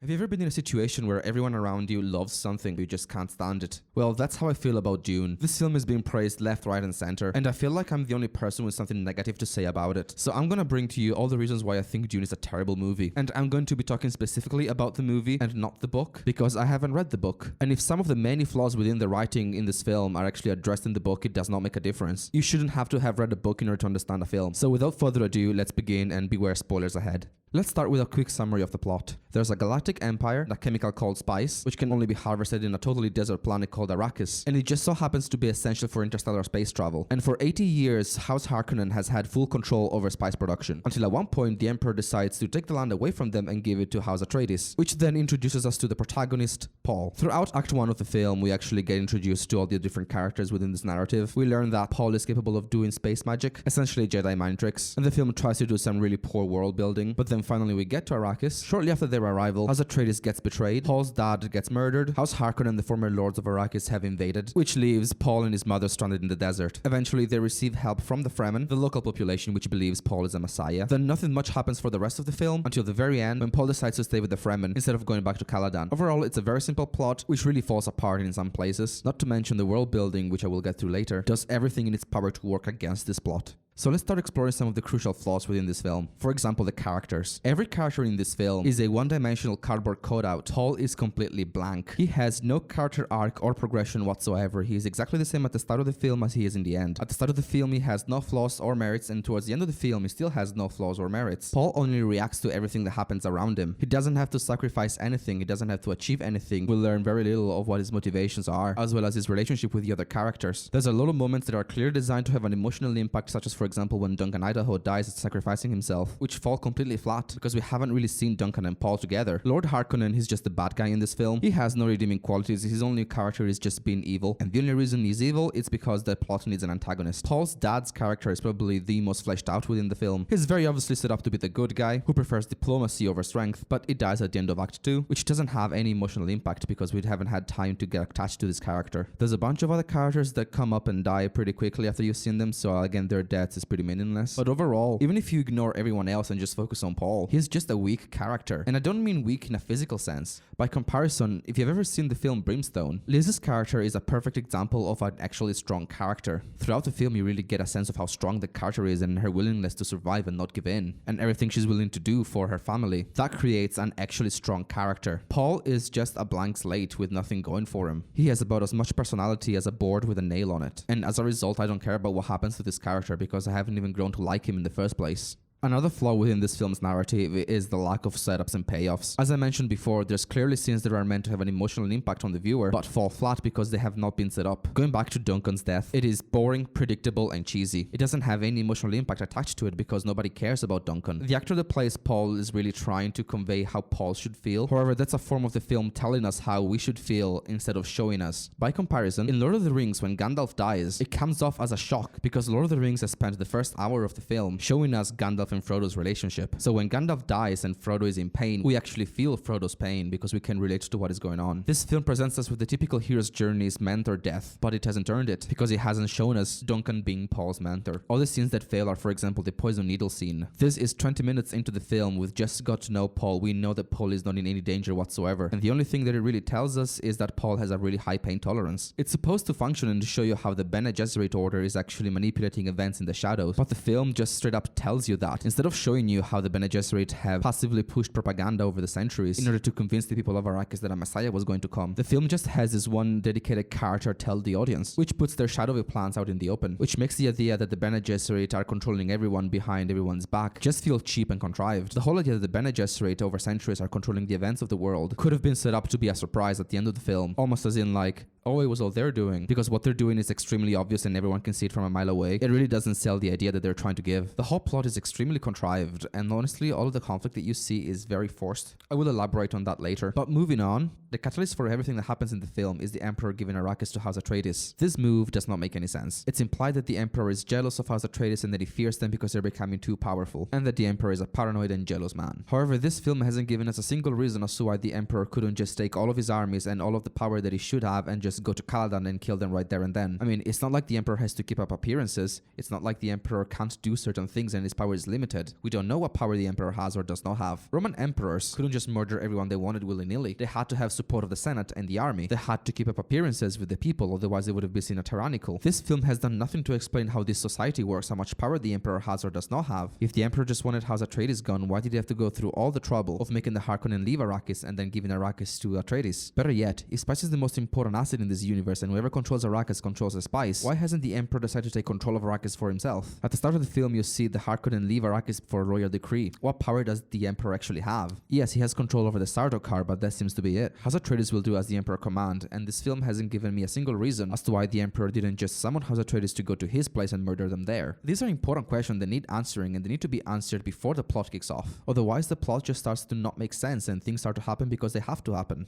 Have you ever been in a situation where everyone around you loves something but you just can't stand it? Well, that's how I feel about Dune. This film is being praised left, right, and center, and I feel like I'm the only person with something negative to say about it. So I'm gonna bring to you all the reasons why I think Dune is a terrible movie. And I'm going to be talking specifically about the movie and not the book, because I haven't read the book. And if some of the many flaws within the writing in this film are actually addressed in the book, it does not make a difference. You shouldn't have to have read a book in order to understand a film. So without further ado, let's begin, and beware spoilers ahead. Let's start with a quick summary of the plot. There's a galactic empire, a chemical called spice, which can only be harvested in a totally desert planet called Arrakis, and it just so happens to be essential for interstellar space travel. And for 80 years, House Harkonnen has had full control over spice production, until at one point the Emperor decides to take the land away from them and give it to House Atreides, which then introduces us to the protagonist, Paul. Throughout Act 1 of the film, we actually get introduced to all the different characters within this narrative. We learn that Paul is capable of doing space magic, essentially Jedi mind tricks, and the film tries to do some really poor world building, but then finally we get to Arrakis. Shortly after their arrival, House Atreides gets betrayed, Paul's dad gets murdered, House Harkonnen and the former lords of Arrakis have invaded, which leaves Paul and his mother stranded in the desert. Eventually, they receive help from the Fremen, the local population which believes Paul is a messiah. Then nothing much happens for the rest of the film, until the very end, when Paul decides to stay with the Fremen instead of going back to Caladan. Overall, it's a very simple plot, which really falls apart in some places. Not to mention the world building, which I will get through later, does everything in its power to work against this plot. So let's start exploring some of the crucial flaws within this film. For example, the characters. Every character in this film is a one-dimensional cardboard cutout. Paul is completely blank. He has no character arc or progression whatsoever. He is exactly the same at the start of the film as he is in the end. At the start of the film, he has no flaws or merits, and towards the end of the film, he still has no flaws or merits. Paul only reacts to everything that happens around him. He doesn't have to sacrifice anything. He doesn't have to achieve anything. We learn very little of what his motivations are, as well as his relationship with the other characters. There's a lot of moments that are clearly designed to have an emotional impact, such as, for example, when Duncan Idaho dies sacrificing himself, which fall completely flat because we haven't really seen Duncan and Paul together. Lord Harkonnen is just the bad guy in this film. He has no redeeming qualities. His only character is just being evil, and the only reason he's evil is because the plot needs an antagonist. Paul's dad's character is probably the most fleshed out within the film. He's very obviously set up to be the good guy who prefers diplomacy over strength, but it dies at the end of Act 2, which doesn't have any emotional impact because we haven't had time to get attached to this character. There's a bunch of other characters that come up and die pretty quickly after you've seen them, so again, their death is pretty meaningless. But overall, even if you ignore everyone else and just focus on Paul, he's just a weak character. And I don't mean weak in a physical sense. By comparison, if you've ever seen the film Brimstone, Liz's character is a perfect example of an actually strong character. Throughout the film, you really get a sense of how strong the character is and her willingness to survive and not give in, and everything she's willing to do for her family. That creates an actually strong character. Paul is just a blank slate with nothing going for him. He has about as much personality as a board with a nail on it. And as a result, I don't care about what happens to this character because I haven't even grown to like him in the first place. Another flaw within this film's narrative is the lack of setups and payoffs. As I mentioned before, there's clearly scenes that are meant to have an emotional impact on the viewer, but fall flat because they have not been set up. Going back to Duncan's death, it is boring, predictable, and cheesy. It doesn't have any emotional impact attached to it because nobody cares about Duncan. The actor that plays Paul is really trying to convey how Paul should feel. However, that's a form of the film telling us how we should feel instead of showing us. By comparison, in Lord of the Rings, when Gandalf dies, it comes off as a shock because Lord of the Rings has spent the first hour of the film showing us Gandalf and Frodo's relationship. So when Gandalf dies and Frodo is in pain, we actually feel Frodo's pain because we can relate to what is going on. This film presents us with the typical hero's journey's mentor death, but it hasn't earned it because it hasn't shown us Duncan being Paul's mentor. All the scenes that fail are, for example, the poison needle scene. This is 20 minutes into the film. We've just got to know Paul. We know that Paul is not in any danger whatsoever, and the only thing that it really tells us is that Paul has a really high pain tolerance. It's supposed to function and to show you how the Bene Gesserit order is actually manipulating events in the shadows, but the film just straight up tells you that instead of showing you how the Bene Gesserit have passively pushed propaganda over the centuries in order to convince the people of Arrakis that a messiah was going to come. The film just has this one dedicated character tell the audience, which puts their shadowy plans out in the open, which makes the idea that the Bene Gesserit are controlling everyone behind everyone's back just feel cheap and contrived. The whole idea that the Bene Gesserit over centuries are controlling the events of the world could have been set up to be a surprise at the end of the film, almost as in like, oh, it was all they're doing, because what they're doing is extremely obvious and everyone can see it from a mile away. It really doesn't sell the idea that they're trying to give. The whole plot is extremely contrived, and honestly, all of the conflict that you see is very forced. I will elaborate on that later. But moving on, The catalyst for everything that happens in the film is the Emperor giving Arrakis to House Atreides. This move does not make any sense. It's implied that the Emperor is jealous of House Atreides and that he fears them because they're becoming too powerful, and that the Emperor is a paranoid and jealous man. However, this film hasn't given us a single reason as to why the Emperor couldn't just take all of his armies and all of the power that he should have and just go to Caladan and kill them right there and then. I mean, it's not like the Emperor has to keep up appearances. It's not like the Emperor can't do certain things and his power is limited. We don't know what power the Emperor has or does not have. Roman emperors couldn't just murder everyone they wanted willy-nilly. They had to have support of the Senate and the army. They had to keep up appearances with the people, otherwise they would have been seen as tyrannical. This film has done nothing to explain how this society works, how much power the Emperor has or does not have. If the Emperor just wanted House Atreides gone, why did he have to go through all the trouble of making the Harkonnen leave Arrakis and then giving Arrakis to Atreides? Better yet, if spice is the most important asset in this universe and whoever controls Arrakis controls the spice, why hasn't the Emperor decided to take control of Arrakis for himself? At the start of the film, you see the Harkonnen leave Arrakis for a royal decree. What power does the Emperor actually have? Yes, he has control over the Sardaukar, but that seems to be it. House Atreides will do as the Emperor command, and this film hasn't given me a single reason as to why the Emperor didn't just summon House Atreides to go to his place and murder them there. These are important questions that need answering, and they need to be answered before the plot kicks off. Otherwise, the plot just starts to not make sense and things start to happen because they have to happen.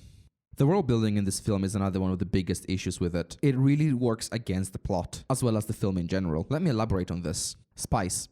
The world building in this film is another one of the biggest issues with it. It really works against the plot, as well as the film in general. Let me elaborate on this. Spice.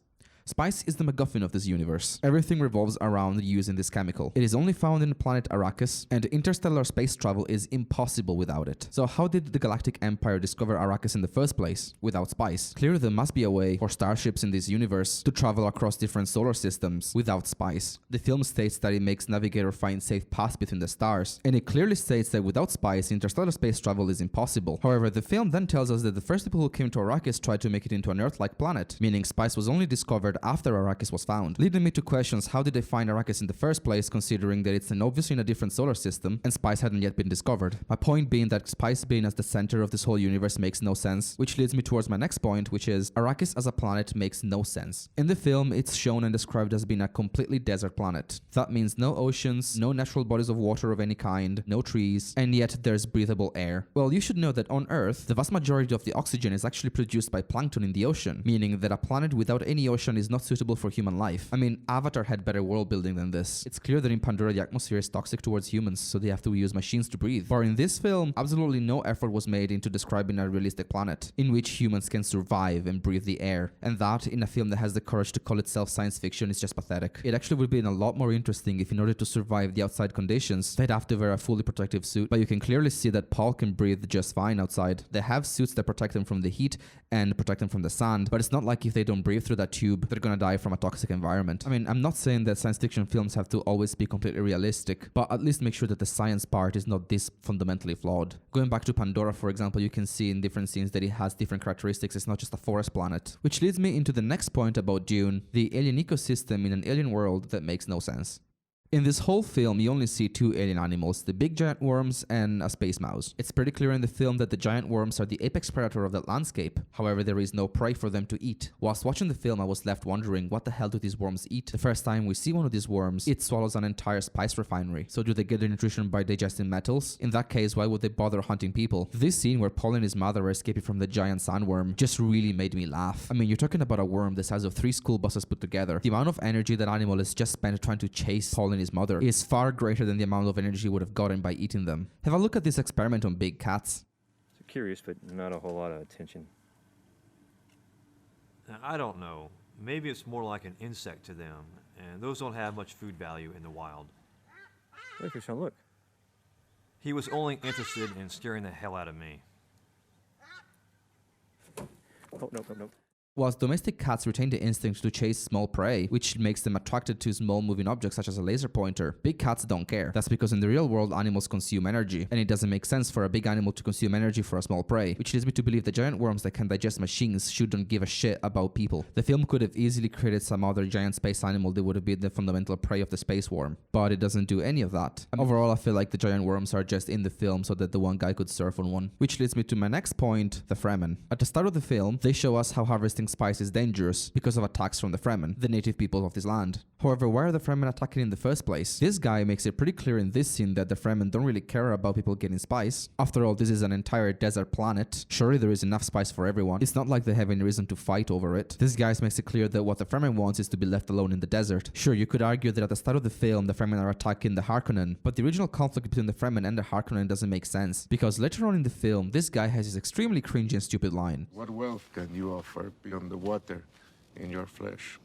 Spice is the MacGuffin of this universe. Everything revolves around using this chemical. It is only found in the planet Arrakis, and interstellar space travel is impossible without it. So how did the Galactic Empire discover Arrakis in the first place without spice? Clearly there must be a way for starships in this universe to travel across different solar systems without spice. The film states that it makes navigator find safe paths between the stars, and it clearly states that without spice, interstellar space travel is impossible. However, the film then tells us that the first people who came to Arrakis tried to make it into an Earth-like planet, meaning spice was only discovered after Arrakis was found, leading me to questions: how did they find Arrakis in the first place, considering that it's obviously in a different solar system and spice hadn't yet been discovered? My point being that spice being as the center of this whole universe makes no sense, which leads me towards my next point, which is Arrakis as a planet makes no sense. In the film, it's shown and described as being a completely desert planet. That means no oceans, no natural bodies of water of any kind, no trees, and yet there's breathable air. Well, you should know that on Earth, the vast majority of the oxygen is actually produced by plankton in the ocean, meaning that a planet without any ocean is not suitable for human life. I mean, Avatar had better world building than this. It's clear that in Pandora the atmosphere is toxic towards humans, so they have to use machines to breathe. But in this film, absolutely no effort was made into describing a realistic planet in which humans can survive and breathe the air. And that, in a film that has the courage to call itself science fiction, is just pathetic. It actually would have been a lot more interesting if in order to survive the outside conditions, they'd have to wear a fully protective suit. But you can clearly see that Paul can breathe just fine outside. They have suits that protect them from the heat and protect them from the sand, but it's not like if they don't breathe through that tube, they're gonna die from a toxic environment. I mean, I'm not saying that science fiction films have to always be completely realistic, but at least make sure that the science part is not this fundamentally flawed. Going back to Pandora, for example, you can see in different scenes that it has different characteristics. It's not just a forest planet. Which leads me into the next point about Dune, the alien ecosystem in an alien world that makes no sense. In this whole film, you only see two alien animals, the big giant worms and a space mouse. It's pretty clear in the film that the giant worms are the apex predator of that landscape. However, there is no prey for them to eat. Whilst watching the film, I was left wondering, what the hell do these worms eat? The first time we see one of these worms, it swallows an entire spice refinery. So do they get their nutrition by digesting metals? In that case, why would they bother hunting people? This scene where Paul and his mother are escaping from the giant sandworm just really made me laugh. I mean, you're talking about a worm the size of 3 school buses put together. The amount of energy that animal is just spent trying to chase Paul and his mother is far greater than the amount of energy he would have gotten by eating them. Have a look at this experiment on big cats. It's curious, but not a whole lot of attention. Now, I don't know. Maybe it's more like an insect to them, and those don't have much food value in the wild. Look, Sean, look. He was only interested in scaring the hell out of me. Oh, no. Whilst domestic cats retain the instinct to chase small prey, which makes them attracted to small moving objects such as a laser pointer, big cats don't care. That's because in the real world, animals consume energy, and it doesn't make sense for a big animal to consume energy for a small prey, which leads me to believe the giant worms that can digest machines shouldn't give a shit about people. The film could have easily created some other giant space animal that would have been the fundamental prey of the space worm, but it doesn't do any of that. Overall, I feel like the giant worms are just in the film so that the one guy could surf on one. Which leads me to my next point, the Fremen. At the start of the film, they show us how harvesting collecting spice is dangerous because of attacks from the Fremen, the native people of this land. However, why are the Fremen attacking in the first place? This guy makes it pretty clear in this scene that the Fremen don't really care about people getting spice. After all, this is an entire desert planet. Surely there is enough spice for everyone. It's not like they have any reason to fight over it. This guy makes it clear that what the Fremen wants is to be left alone in the desert. Sure, you could argue that at the start of the film, the Fremen are attacking the Harkonnen, but the original conflict between the Fremen and the Harkonnen doesn't make sense, because later on in the film, this guy has this extremely cringy and stupid line. What wealth can you offer beyond the water in your flesh?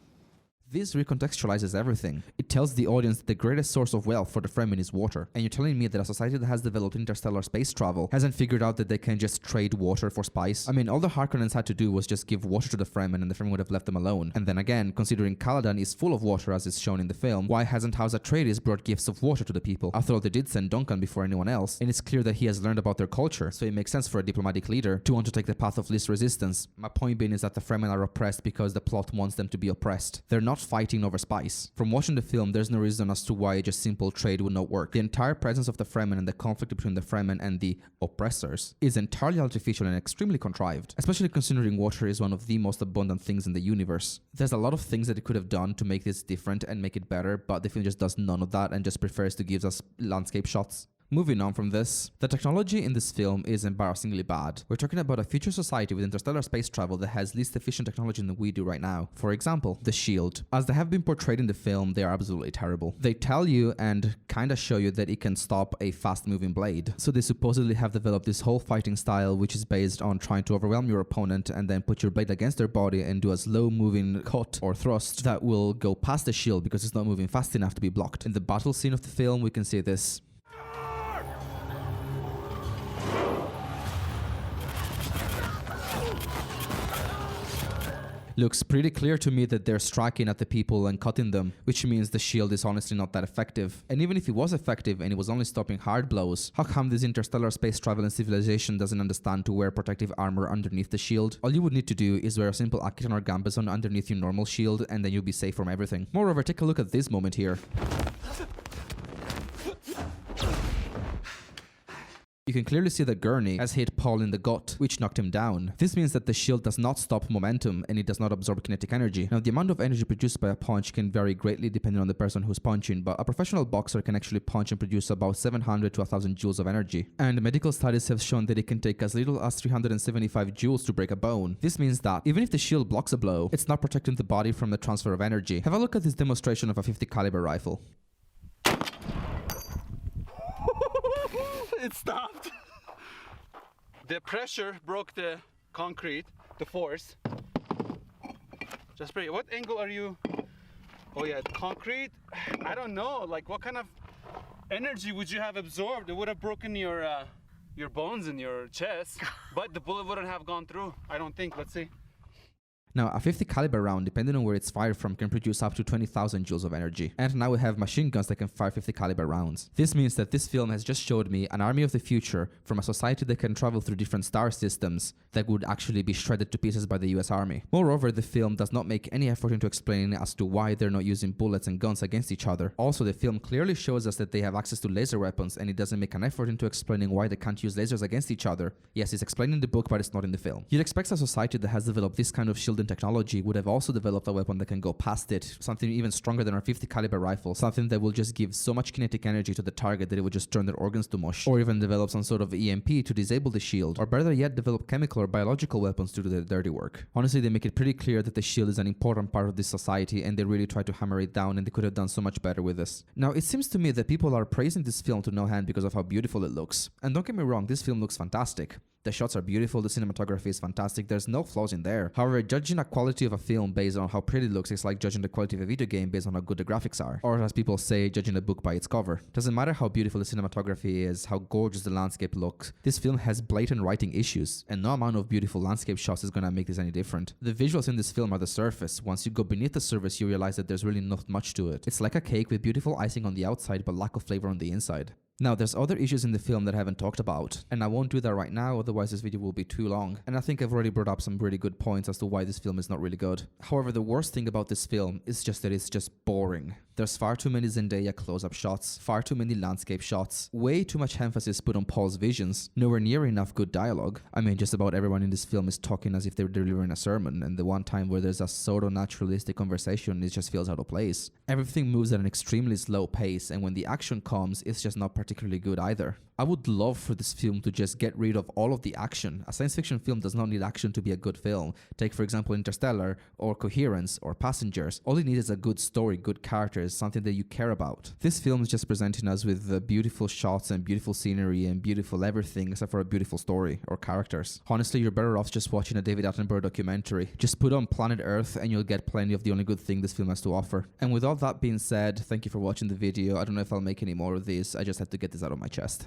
This recontextualizes everything. It tells the audience that the greatest source of wealth for the Fremen is water. And you're telling me that a society that has developed interstellar space travel hasn't figured out that they can just trade water for spice? I mean, all the Harkonnens had to do was just give water to the Fremen and the Fremen would have left them alone. And then again, considering Caladan is full of water as is shown in the film, why hasn't House Atreides brought gifts of water to the people? After all, they did send Duncan before anyone else, and it's clear that he has learned about their culture, so it makes sense for a diplomatic leader to want to take the path of least resistance. My point being is that the Fremen are oppressed because the plot wants them to be oppressed. They're not fighting over spice. From watching the film, there's no reason as to why just simple trade would not work. The entire presence of the Fremen and the conflict between the Fremen and the oppressors is entirely artificial and extremely contrived, especially considering water is one of the most abundant things in the universe. There's a lot of things that it could have done to make this different and make it better, but the film just does none of that and just prefers to give us landscape shots. Moving on from this, the technology in this film is embarrassingly bad. We're talking about a future society with interstellar space travel that has least efficient technology than we do right now. For example, the shield. As they have been portrayed in the film, they are absolutely terrible. They tell you and kinda show you that it can stop a fast-moving blade. So they supposedly have developed this whole fighting style which is based on trying to overwhelm your opponent and then put your blade against their body and do a slow-moving cut or thrust that will go past the shield because it's not moving fast enough to be blocked. In the battle scene of the film, we can see this. Looks pretty clear to me that they're striking at the people and cutting them, which means the shield is honestly not that effective. And even if it was effective and it was only stopping hard blows, how come this interstellar space travel and civilization doesn't understand to wear protective armor underneath the shield? All you would need to do is wear a simple Akiton or Gambazon underneath your normal shield and then you'll be safe from everything. Moreover, take a look at this moment here. You can clearly see that Gurney has hit Paul in the gut, which knocked him down. This means that the shield does not stop momentum and it does not absorb kinetic energy. Now, the amount of energy produced by a punch can vary greatly depending on the person who's punching, but a professional boxer can actually punch and produce about 700 to 1000 joules of energy. And medical studies have shown that it can take as little as 375 joules to break a bone. This means that even if the shield blocks a blow, it's not protecting the body from the transfer of energy. Have a look at this demonstration of a 50 caliber rifle. It stopped. The pressure broke the concrete, the force. Just pretty. What angle are you? Oh yeah, concrete. I don't know. Like, what kind of energy would you have absorbed? It would have broken your bones in your chest, but the bullet wouldn't have gone through. I don't think. Let's see. Now, a 50 caliber round, depending on where it's fired from, can produce up to 20,000 joules of energy. And now we have machine guns that can fire 50 caliber rounds. This means that this film has just showed me an army of the future from a society that can travel through different star systems that would actually be shredded to pieces by the US Army. Moreover, the film does not make any effort into explaining as to why they're not using bullets and guns against each other. Also, the film clearly shows us that they have access to laser weapons, and it doesn't make an effort into explaining why they can't use lasers against each other. Yes, it's explained in the book, but it's not in the film. You'd expect a society that has developed this kind of shield and technology would have also developed a weapon that can go past it, something even stronger than our 50 caliber rifle, something that will just give so much kinetic energy to the target that it would just turn their organs to mush, or even develop some sort of EMP to disable the shield, or better yet, develop chemical or biological weapons to do the dirty work. Honestly, they make it pretty clear that the shield is an important part of this society, and they really try to hammer it down, and they could have done so much better with this. Now, it seems to me that people are praising this film to no hand because of how beautiful it looks. And don't get me wrong, this film looks fantastic. The shots are beautiful, the cinematography is fantastic, there's no flaws in there. However, judging the quality of a film based on how pretty it looks is like judging the quality of a video game based on how good the graphics are. Or as people say, judging a book by its cover. Doesn't matter how beautiful the cinematography is, how gorgeous the landscape looks, this film has blatant writing issues, and no amount of beautiful landscape shots is gonna make this any different. The visuals in this film are the surface. Once you go beneath the surface, you realize that there's really not much to it. It's like a cake with beautiful icing on the outside but lack of flavor on the inside. Now, there's other issues in the film that I haven't talked about, and I won't do that right now, otherwise this video will be too long. And I think I've already brought up some really good points as to why this film is not really good. However, the worst thing about this film is just that it's just boring. There's far too many Zendaya close-up shots, far too many landscape shots, way too much emphasis put on Paul's visions, nowhere near enough good dialogue. I mean, just about everyone in this film is talking as if they're delivering a sermon, and the one time where there's a pseudo-naturalistic conversation, it just feels out of place. Everything moves at an extremely slow pace, and when the action comes, it's just not particularly good either. I would love for this film to just get rid of all of the action. A science fiction film does not need action to be a good film. Take, for example, Interstellar, or Coherence, or Passengers. All you need is a good story, good characters, something that you care about. This film is just presenting us with beautiful shots and beautiful scenery and beautiful everything except for a beautiful story or characters. Honestly, you're better off just watching a David Attenborough documentary. Just put on Planet Earth and you'll get plenty of the only good thing this film has to offer. And with all that being said, thank you for watching the video. I don't know if I'll make any more of these. I just had to get this out of my chest.